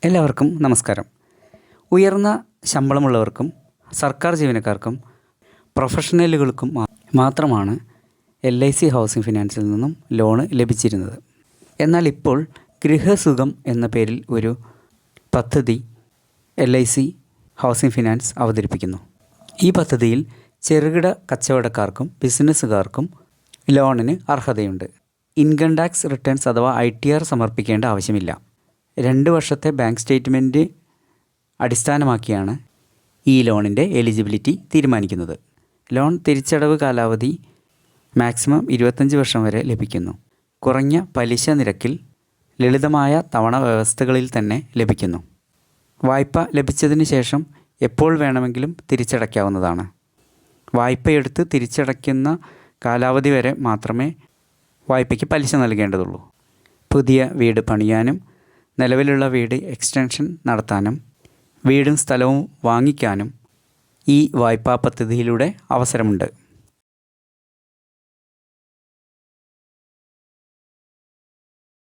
എല്ലാവർക്കും നമസ്കാരം. ഉയർന്ന ശമ്പളമുള്ളവർക്കും സർക്കാർ ജീവനക്കാർക്കും പ്രൊഫഷണലുകൾക്കും മാത്രമാണ് LIC ഹൗസിംഗ് ഫിനാൻസിൽ നിന്നും ലോണ് ലഭിച്ചിരുന്നത്. എന്നാൽ ഇപ്പോൾ ഗൃഹസുഖം എന്ന പേരിൽ ഒരു പദ്ധതി LIC ഹൗസിംഗ് ഫിനാൻസ് അവതരിപ്പിക്കുന്നു. ഈ പദ്ധതിയിൽ ചെറുകിട കച്ചവടക്കാർക്കും ബിസിനസ്സുകാർക്കും ലോണിന് അർഹതയുണ്ട്. ഇൻകം ടാക്സ് റിട്ടേൺസ് അഥവാ ITR സമർപ്പിക്കേണ്ട ആവശ്യമില്ല. 2 വർഷത്തെ ബാങ്ക് സ്റ്റേറ്റ്മെൻറ്റ് അടിസ്ഥാനമാക്കിയാണ് ഈ ലോണിൻ്റെ എലിജിബിലിറ്റി തീരുമാനിക്കുന്നത്. ലോൺ തിരിച്ചടവ് കാലാവധി മാക്സിമം 25 വർഷം വരെ ലഭിക്കുന്നു. കുറഞ്ഞ പലിശ നിരക്കിൽ ലളിതമായ തവണ വ്യവസ്ഥകളിൽ തന്നെ ലഭിക്കുന്നു. വായ്പ ലഭിച്ചതിന് ശേഷം എപ്പോൾ വേണമെങ്കിലും തിരിച്ചടയ്ക്കാവുന്നതാണ്. വായ്പയെടുത്ത് തിരിച്ചടയ്ക്കുന്ന കാലാവധി വരെ മാത്രമേ വായ്പയ്ക്ക് പലിശ നൽകേണ്ടതുള്ളൂ. പുതിയ വീട് പണിയാനും നിലവിലുള്ള വീട് എക്സ്റ്റൻഷൻ നടത്താനും വീടും സ്ഥലവും വാങ്ങിക്കാനും ഈ വായ്പാ പദ്ധതിയിലൂടെ അവസരമുണ്ട്.